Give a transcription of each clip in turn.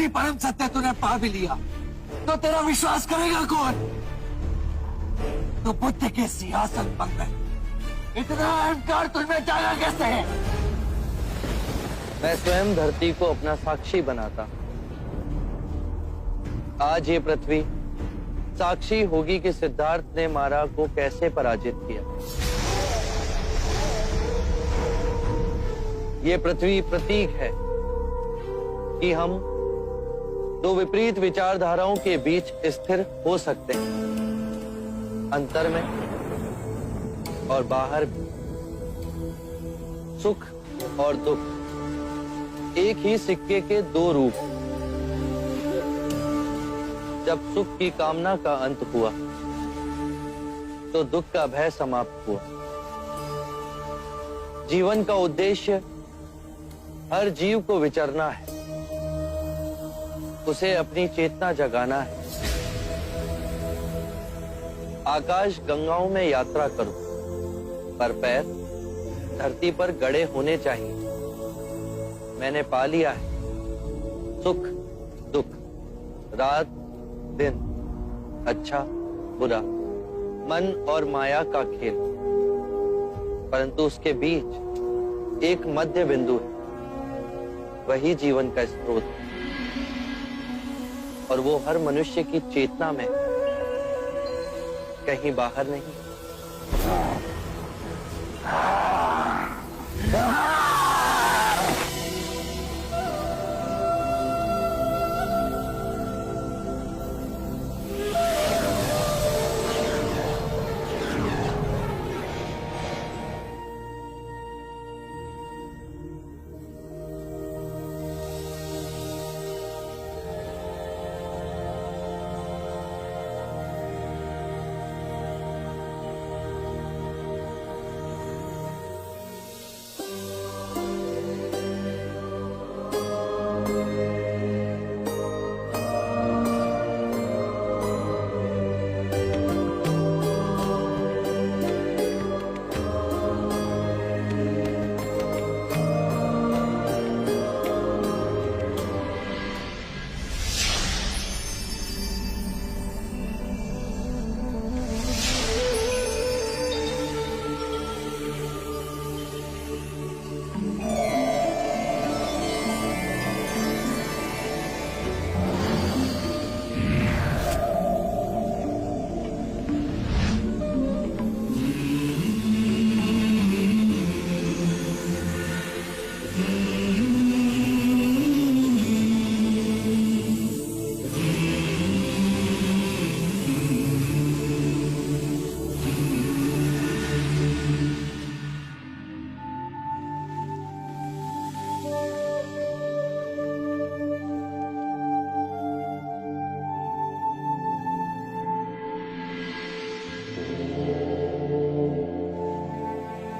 यदि परम सत्य तूने पा भी लिया तो तेरा विश्वास करेगा कौन? तो बुद्ध के सिंहासन पर गए, इतना अहंकार तुझमें जागा कैसे है? मैं स्वयं धरती को अपना साक्षी बनाता। आज ये पृथ्वी साक्षी होगी कि सिद्धार्थ ने मारा को कैसे पराजित किया। ये पृथ्वी प्रतीक है कि हम दो विपरीत विचारधाराओं के बीच स्थिर हो सकते हैं, अंतर में और बाहर भी। सुख और दुख एक ही सिक्के के दो रूप। जब सुख की कामना का अंत हुआ तो दुख का भय समाप्त हुआ। जीवन का उद्देश्य हर जीव को विचरना है, उसे अपनी चेतना जगाना है। आकाश गंगाओं में यात्रा करो, पर पैर धरती पर गड़े होने चाहिए। मैंने पा लिया है सुख दुख, रात दिन, अच्छा बुरा, मन और माया का खेल, परंतु उसके बीच एक मध्य बिंदु है, वही जीवन का स्रोत है और वो हर मनुष्य की चेतना में, कहीं बाहर नहीं।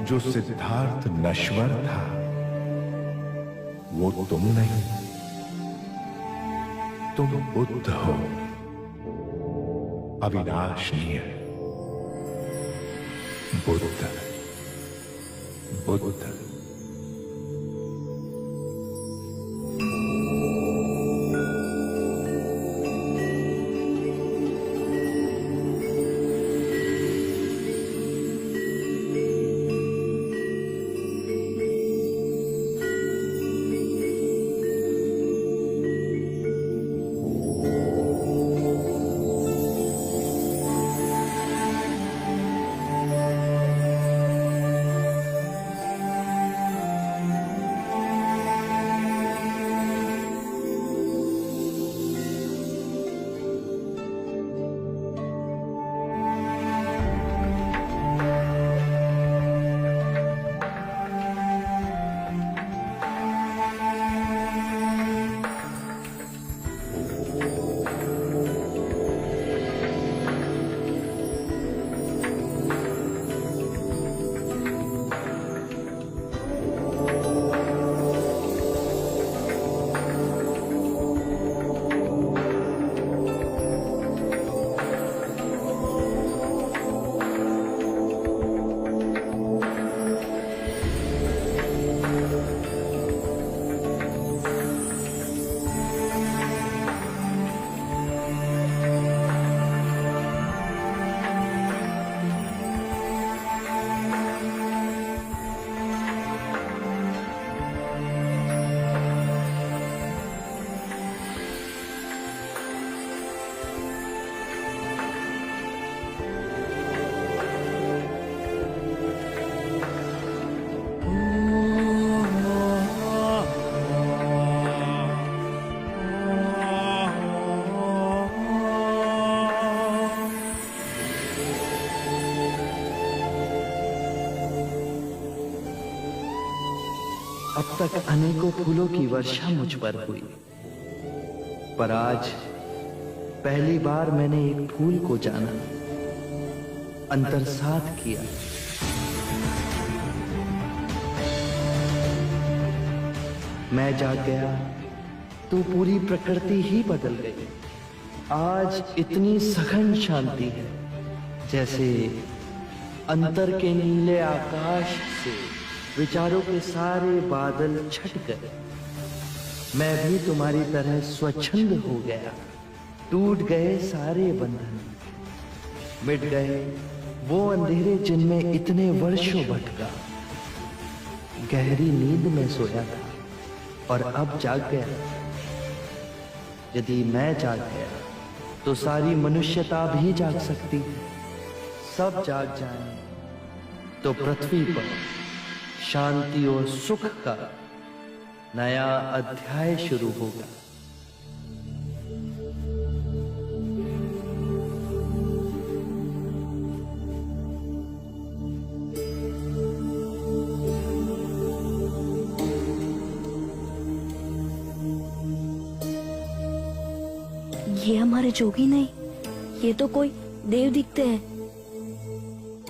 जो सिद्धार्थ नश्वर था वो तुम नहीं, तुम बुद्ध हो, अविनाशनीय बुद्ध। बुद्ध अब तक अनेकों फूलों की वर्षा मुझ पर हुई, पर आज पहली बार मैंने एक फूल को जाना, अंतरसात किया। मैं जाग गया तो पूरी प्रकृति ही बदल गई। आज इतनी सघन शांति है जैसे अंतर के नीले आकाश से विचारों के सारे बादल छट गए। मैं भी तुम्हारी तरह स्वच्छंद हो गया। टूट गए सारे बंधन, मिट गए वो अंधेरे जिनमें इतने वर्षों भटका। गहरी नींद में सोया था और अब जाग गया। यदि मैं जाग गया तो सारी मनुष्यता भी जाग सकती है। सब जाग जाएं तो पृथ्वी पर शांति और सुख का नया अध्याय शुरू होगा। ये हमारे जोगी नहीं, ये तो कोई देव दिखते हैं।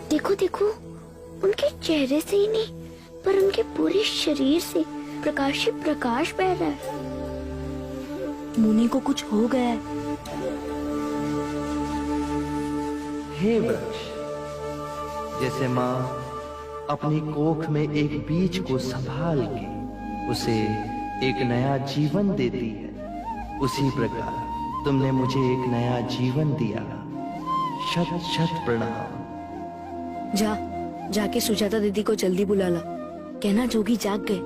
देखो देखो, उनके चेहरे से ही नहीं पर उनके पूरे शरीर से प्रकाश ही प्रकाश बह रहा है। मुनि को कुछ हो गया है। हे वृक्ष, जैसे माँ अपनी कोख में एक बीज को संभाल के उसे एक नया जीवन देती है, उसी प्रकार तुमने मुझे एक नया जीवन दिया। शत शत प्रणाम। जाके सुजाता दीदी को जल्दी बुला ला, कहना जोगी जाग गए।